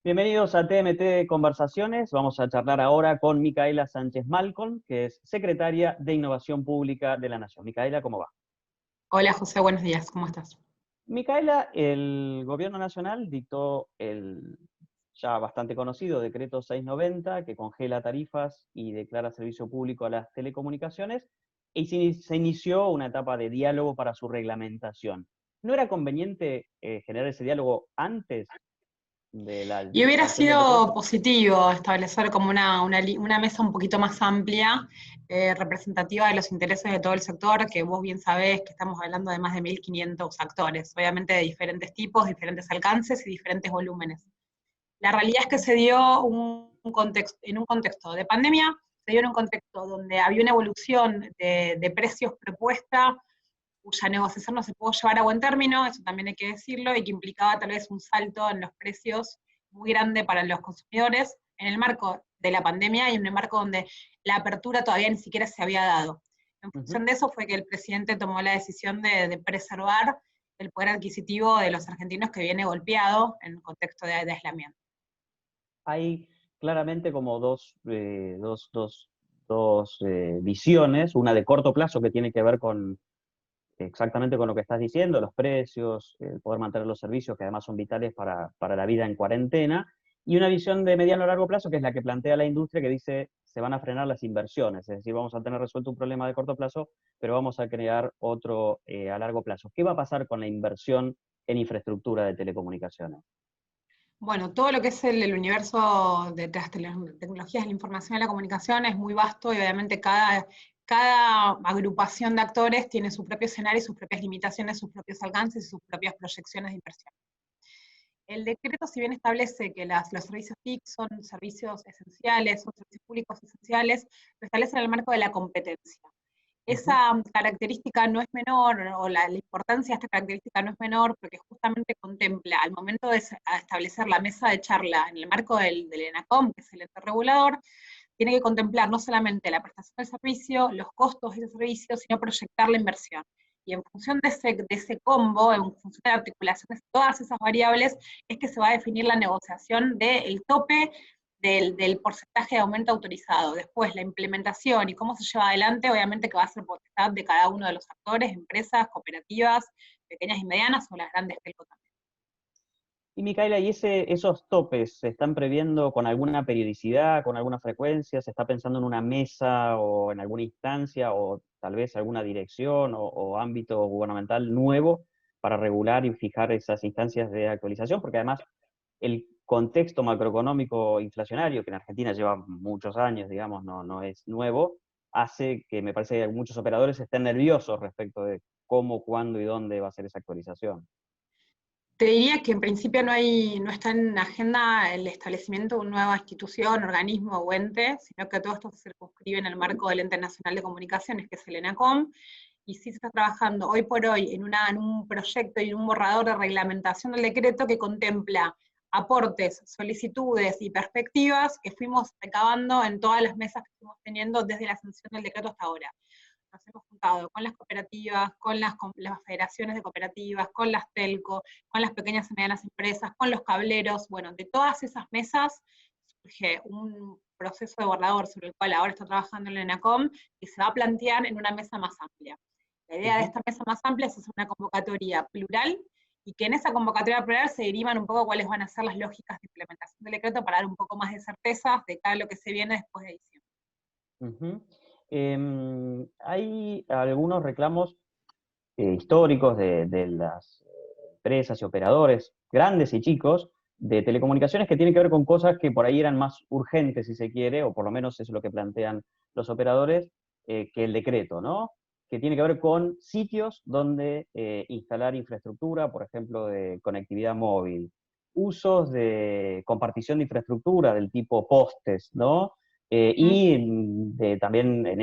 Bienvenidos a TMT Conversaciones. Vamos a charlar ahora con Micaela Sánchez Malcom, que es secretaria de Innovación Pública de la Nación. Micaela, ¿cómo va? Hola José, buenos días, ¿cómo estás? Micaela, el Gobierno Nacional dictó el ya bastante conocido Decreto 690, que congela tarifas y declara servicio público a las telecomunicaciones, y se inició una etapa de diálogo para su reglamentación. ¿No era conveniente generar ese diálogo antes de la Y hubiera sanción del sido decreto? positivo establecer como una mesa un poquito más amplia, representativa de los intereses de todo el sector, que vos bien sabés que estamos hablando de más de 1.500 actores, obviamente de diferentes tipos, diferentes alcances y diferentes volúmenes. La realidad es que se dio en un contexto de pandemia, se dio en un contexto donde había una evolución de precios propuesta, cuya negociación no se pudo llevar a buen término, eso también hay que decirlo, y que implicaba tal vez un salto en los precios muy grande para los consumidores en el marco de la pandemia y en el marco donde la apertura todavía ni siquiera se había dado. En función de eso fue que el presidente tomó la decisión de preservar el poder adquisitivo de los argentinos, que viene golpeado en un contexto de aislamiento. Hay claramente como dos visiones, una de corto plazo que tiene que ver con exactamente con lo que estás diciendo, los precios, el poder mantener los servicios que además son vitales para la vida en cuarentena, y una visión de mediano a largo plazo que es la que plantea la industria, que dice se van a frenar las inversiones, es decir, vamos a tener resuelto un problema de corto plazo, pero vamos a crear otro a largo plazo. ¿Qué va a pasar con la inversión en infraestructura de telecomunicaciones? Bueno, todo lo que es el universo de las tecnologías de la información y la comunicación es muy vasto y obviamente cada agrupación de actores tiene su propio escenario, sus propias limitaciones, sus propios alcances y sus propias proyecciones de inversión. El decreto, si bien establece que los servicios TIC son servicios esenciales, son servicios públicos esenciales, lo establece en el marco de la competencia. Esa característica no es menor, o la importancia de esta característica no es menor, porque justamente contempla, al momento de establecer la mesa de charla en el marco del ENACOM, que es el ente regulador, tiene que contemplar no solamente la prestación del servicio, los costos de ese servicio, sino proyectar la inversión. Y en función de ese combo, en función de la articulación de todas esas variables, es que se va a definir la negociación del tope del porcentaje de aumento autorizado. Después, la implementación y cómo se lleva adelante, obviamente que va a ser potestad de cada uno de los actores, empresas, cooperativas, pequeñas y medianas, o las grandes telcos también. Y Micaela, ¿y esos topes se están previendo con alguna periodicidad, con alguna frecuencia? ¿Se está pensando en una mesa o en alguna instancia o tal vez alguna dirección o ámbito gubernamental nuevo para regular y fijar esas instancias de actualización? Porque además el contexto macroeconómico inflacionario, que en Argentina lleva muchos años, digamos, no es nuevo, hace que me parece que muchos operadores estén nerviosos respecto de cómo, cuándo y dónde va a ser esa actualización. Te diría que en principio no está en agenda el establecimiento de una nueva institución, organismo o ente, sino que todo esto se circunscribe en el marco del Ente Nacional de Comunicaciones, que es el ENACOM, y sí se está trabajando hoy por hoy en un proyecto y en un borrador de reglamentación del decreto que contempla aportes, solicitudes y perspectivas que fuimos recabando en todas las mesas que fuimos teniendo desde la sanción del decreto hasta ahora. Nos hemos juntado con las cooperativas, con las federaciones de cooperativas, con las telco, con las pequeñas y medianas empresas, con los cableros. Bueno, de todas esas mesas surge un proceso de borrador sobre el cual ahora está trabajando el ENACOM y se va a plantear en una mesa más amplia. La idea de esta mesa más amplia es hacer una convocatoria plural y que en esa convocatoria plural se derivan un poco cuáles van a ser las lógicas de implementación del decreto para dar un poco más de certezas de cada lo que se viene después de diciembre. Ujú. Hay algunos reclamos históricos de las empresas y operadores, grandes y chicos, de telecomunicaciones que tienen que ver con cosas que por ahí eran más urgentes, si se quiere, o por lo menos eso es lo que plantean los operadores, que el decreto, ¿no? Que tiene que ver con sitios donde instalar infraestructura, por ejemplo, de conectividad móvil, usos de compartición de infraestructura del tipo postes, ¿no? También en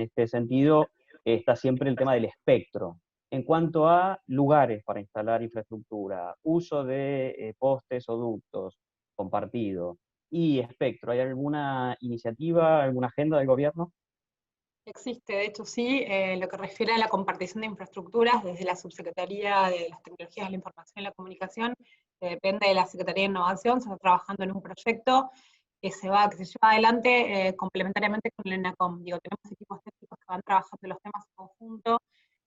este sentido está siempre el tema del espectro. En cuanto a lugares para instalar infraestructura, uso de postes o ductos compartido y espectro, ¿hay alguna iniciativa, alguna agenda del gobierno? Existe, de hecho sí, lo que refiere a la compartición de infraestructuras desde la Subsecretaría de las Tecnologías de la Información y la Comunicación, que depende de la Secretaría de Innovación, se está trabajando en un proyecto que se lleva adelante complementariamente con el ENACOM. Digo, tenemos equipos técnicos que van trabajando los temas en conjunto,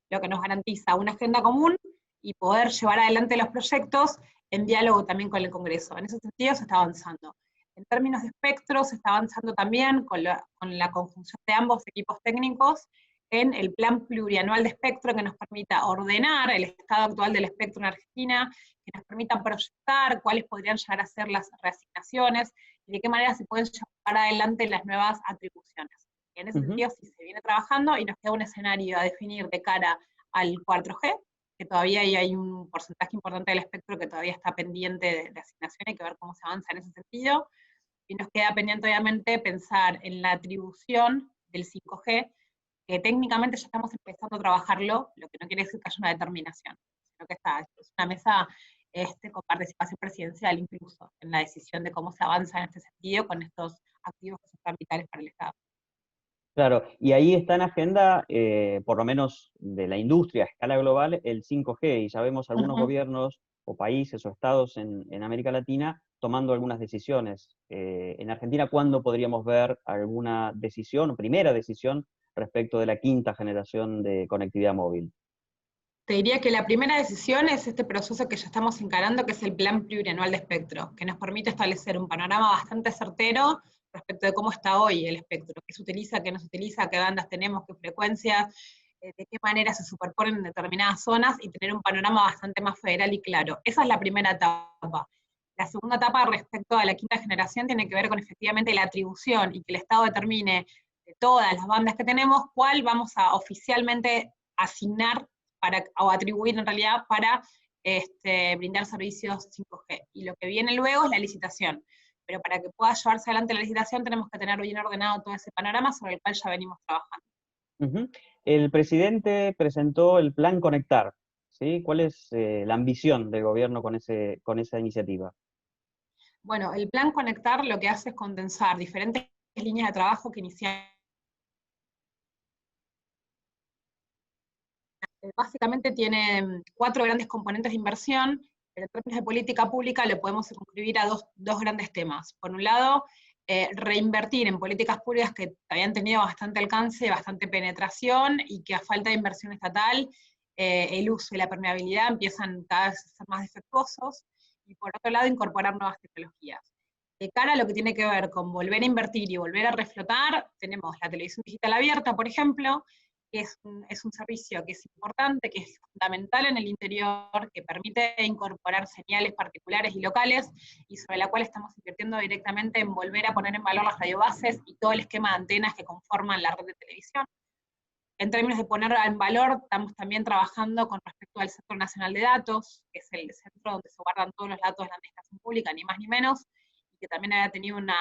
lo que nos garantiza una agenda común y poder llevar adelante los proyectos en diálogo también con el Congreso. En ese sentido se está avanzando. En términos de espectro, se está avanzando también con la conjunción de ambos equipos técnicos en el plan plurianual de espectro que nos permita ordenar el estado actual del espectro en Argentina, que nos permita proyectar cuáles podrían llegar a ser las reasignaciones y de qué manera se pueden llevar adelante las nuevas atribuciones. En ese sentido, sí se viene trabajando y nos queda un escenario a definir de cara al 4G, que todavía hay un porcentaje importante del espectro que todavía está pendiente de asignación, hay que ver cómo se avanza en ese sentido, y nos queda pendiente obviamente pensar en la atribución del 5G, que técnicamente ya estamos empezando a trabajarlo, lo que no quiere decir que haya una determinación, sino que es una mesa con participación presidencial incluso, en la decisión de cómo se avanza en este sentido con estos activos que son vitales para el Estado. Claro, y ahí está en agenda, por lo menos de la industria a escala global, el 5G, y ya vemos algunos gobiernos o países o estados en América Latina tomando algunas decisiones. En Argentina, ¿cuándo podríamos ver alguna decisión, o primera decisión, respecto de la quinta generación de conectividad móvil? Te diría que la primera decisión es este proceso que ya estamos encarando, que es el Plan Plurianual de Espectro, que nos permite establecer un panorama bastante certero respecto de cómo está hoy el espectro, qué se utiliza, qué no se utiliza, qué bandas tenemos, qué frecuencias, de qué manera se superponen en determinadas zonas y tener un panorama bastante más federal y claro. Esa es la primera etapa. La segunda etapa respecto a la quinta generación tiene que ver con efectivamente la atribución y que el Estado determine de todas las bandas que tenemos cuál vamos a oficialmente asignar o atribuir en realidad para brindar servicios 5G. Y lo que viene luego es la licitación. Pero para que pueda llevarse adelante la licitación tenemos que tener bien ordenado todo ese panorama sobre el cual ya venimos trabajando. El presidente presentó el Plan Conectar, ¿sí? ¿Cuál es la ambición del gobierno con esa iniciativa? Bueno, el Plan Conectar lo que hace es condensar diferentes líneas de trabajo que inician. Básicamente tiene 4 grandes componentes de inversión, pero en términos de política pública lo podemos circunscribir a dos grandes temas. Por un lado, reinvertir en políticas públicas que habían tenido bastante alcance, bastante penetración, y que a falta de inversión estatal, el uso y la permeabilidad empiezan cada vez a ser más defectuosos, y por otro lado, incorporar nuevas tecnologías. De cara a lo que tiene que ver con volver a invertir y volver a reflotar, tenemos la televisión digital abierta, por ejemplo, que es un servicio que es importante, que es fundamental en el interior, que permite incorporar señales particulares y locales, y sobre la cual estamos invirtiendo directamente en volver a poner en valor las radiobases y todo el esquema de antenas que conforman la red de televisión. En términos de poner en valor, estamos también trabajando con respecto al Centro Nacional de Datos, que es el centro donde se guardan todos los datos de la administración pública, ni más ni menos, y que también había tenido un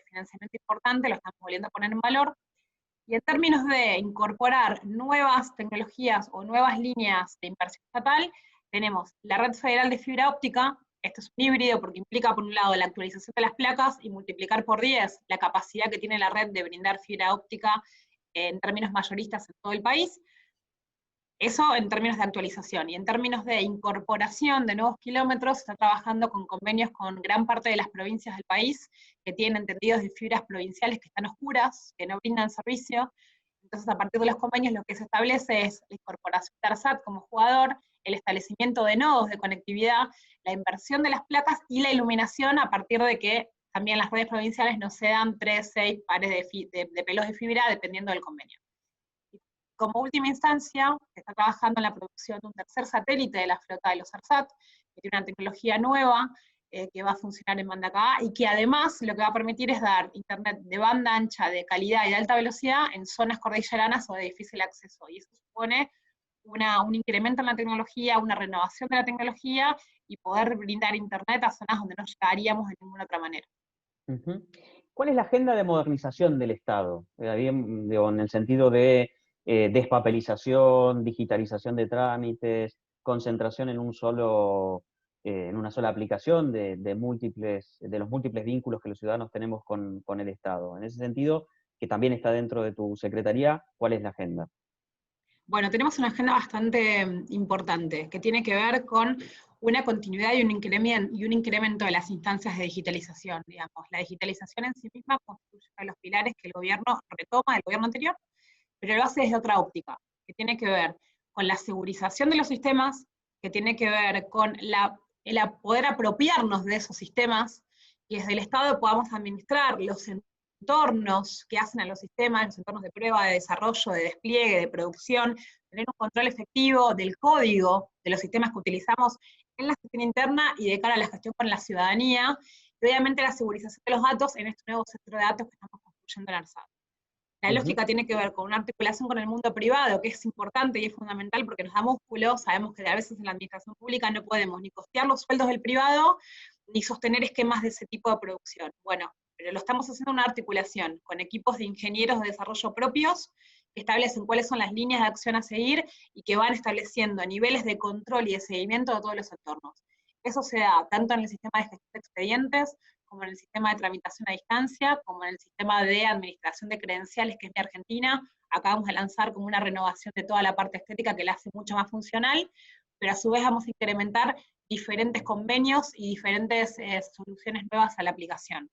financiamiento importante, lo estamos volviendo a poner en valor. Y en términos de incorporar nuevas tecnologías o nuevas líneas de inversión estatal, tenemos la red federal de fibra óptica. Esto es un híbrido porque implica, por un lado, la actualización de las placas y multiplicar por 10 la capacidad que tiene la red de brindar fibra óptica en términos mayoristas en todo el país. Eso en términos de actualización. Y en términos de incorporación de nuevos kilómetros, está trabajando con convenios con gran parte de las provincias del país que tienen entendidos de fibras provinciales que están oscuras, que no brindan servicio. Entonces, a partir de los convenios, lo que se establece es la incorporación de ARSAT como jugador, el establecimiento de nodos de conectividad, la inversión de las placas y la iluminación a partir de que también las redes provinciales nos cedan 3, 6 pares de pelos de fibra, dependiendo del convenio. Como última instancia, se está trabajando en la producción de un tercer satélite de la flota de los ARSAT, que tiene una tecnología nueva, que va a funcionar en banda Ka, y que además lo que va a permitir es dar internet de banda ancha, de calidad y de alta velocidad en zonas cordilleranas o de difícil acceso, y eso supone un incremento en la tecnología, una renovación de la tecnología, y poder brindar internet a zonas donde no llegaríamos de ninguna otra manera. ¿Cuál es la agenda de modernización del Estado? Digo, en el sentido de despapelización, digitalización de trámites, concentración en en una sola aplicación de los múltiples vínculos que los ciudadanos tenemos con el Estado. En ese sentido, que también está dentro de tu secretaría, ¿cuál es la agenda? Bueno, tenemos una agenda bastante importante, que tiene que ver con una continuidad y un incremento de las instancias de digitalización, digamos. La digitalización en sí misma constituye uno de los pilares que el gobierno retoma del gobierno anterior, pero lo hace desde otra óptica, que tiene que ver con la segurización de los sistemas, que tiene que ver con el poder apropiarnos de esos sistemas, y desde el Estado podamos administrar los entornos que hacen a los sistemas, los entornos de prueba, de desarrollo, de despliegue, de producción, tener un control efectivo del código de los sistemas que utilizamos en la gestión interna y de cara a la gestión con la ciudadanía, y obviamente la segurización de los datos en este nuevo centro de datos que estamos construyendo en ARSAT. La lógica tiene que ver con una articulación con el mundo privado, que es importante y es fundamental porque nos da músculo. Sabemos que a veces en la administración pública no podemos ni costear los sueldos del privado, ni sostener esquemas de ese tipo de producción. Bueno, pero lo estamos haciendo en una articulación con equipos de ingenieros de desarrollo propios, que establecen cuáles son las líneas de acción a seguir y que van estableciendo niveles de control y de seguimiento de todos los entornos. Eso se da tanto en el sistema de gestión de expedientes, como en el sistema de tramitación a distancia, como en el sistema de administración de credenciales, que es de Argentina. Acabamos de lanzar como una renovación de toda la parte estética que la hace mucho más funcional, pero a su vez vamos a incrementar diferentes convenios y diferentes soluciones nuevas a la aplicación.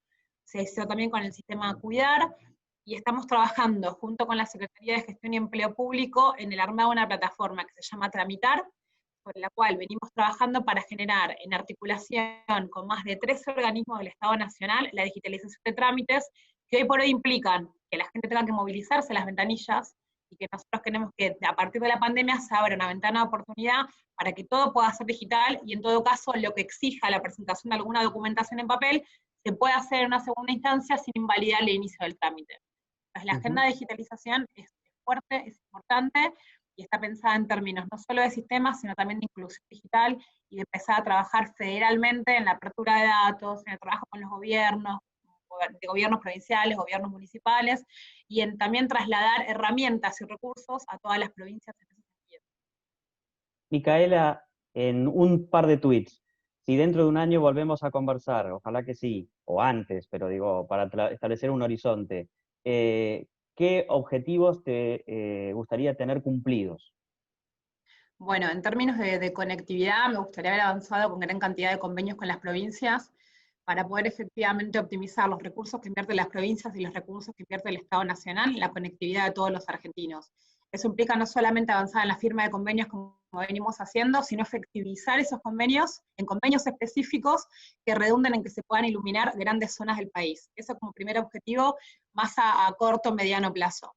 Se hizo también con el sistema Cuidar, y estamos trabajando junto con la Secretaría de Gestión y Empleo Público en el armado de una plataforma que se llama Tramitar, sobre la cual venimos trabajando para generar, en articulación con más de 13 organismos del Estado Nacional, la digitalización de trámites, que hoy por hoy implican que la gente tenga que movilizarse las ventanillas, y que nosotros queremos que a partir de la pandemia se abra una ventana de oportunidad para que todo pueda ser digital, y en todo caso lo que exija la presentación de alguna documentación en papel, se puede hacer en una segunda instancia sin invalidar el inicio del trámite. Entonces, la agenda de digitalización es fuerte, es importante, y está pensada en términos no solo de sistemas, sino también de inclusión digital, y de empezar a trabajar federalmente en la apertura de datos, en el trabajo con los gobiernos, de gobiernos provinciales, gobiernos municipales, y en también trasladar herramientas y recursos a todas las provincias en ese sentido. Micaela, en un par de tweets, si dentro de un año volvemos a conversar, ojalá que sí, o antes, pero digo, para establecer un horizonte, ¿qué objetivos te gustaría tener cumplidos? Bueno, en términos de conectividad, me gustaría haber avanzado con gran cantidad de convenios con las provincias para poder efectivamente optimizar los recursos que invierten las provincias y los recursos que invierte el Estado Nacional en la conectividad de todos los argentinos. Eso implica no solamente avanzar en la firma de convenios como venimos haciendo, sino efectivizar esos convenios en convenios específicos que redunden en que se puedan iluminar grandes zonas del país. Eso como primer objetivo, más a corto o mediano plazo.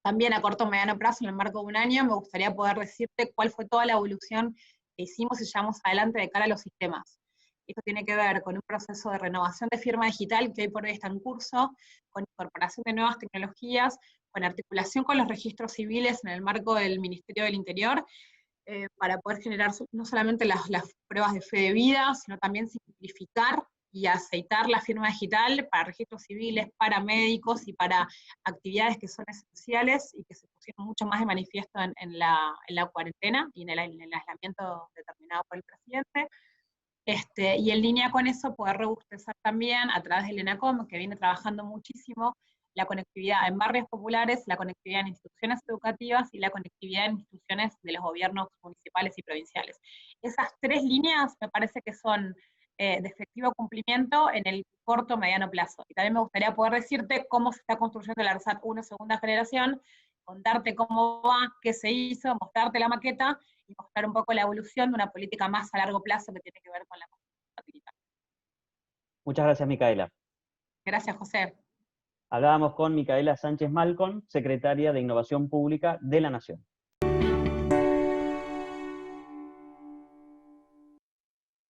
También a corto o mediano plazo, en el marco de un año, me gustaría poder decirte cuál fue toda la evolución que hicimos y llevamos adelante de cara a los sistemas. Esto tiene que ver con un proceso de renovación de firma digital que hoy por hoy está en curso, con incorporación de nuevas tecnologías, con articulación con los registros civiles en el marco del Ministerio del Interior, para poder generar no solamente las pruebas de fe de vida, sino también simplificar y aceitar la firma digital para registros civiles, para médicos y para actividades que son esenciales y que se pusieron mucho más de manifiesto en la cuarentena y en el aislamiento determinado por el presidente. Y en línea con eso, poder robustecer también a través del ENACOM, que viene trabajando muchísimo, la conectividad en barrios populares, la conectividad en instituciones educativas y la conectividad en instituciones de los gobiernos municipales y provinciales. Esas tres líneas me parece que son de efectivo cumplimiento en el corto o mediano plazo. Y también me gustaría poder decirte cómo se está construyendo el ARSAT 1 segunda generación, contarte cómo va, qué se hizo, mostrarte la maqueta y mostrar un poco la evolución de una política más a largo plazo que tiene que ver con la digital. Muchas gracias, Micaela. Gracias, José. Hablábamos con Micaela Sánchez Malcon, secretaria de Innovación Pública de la Nación.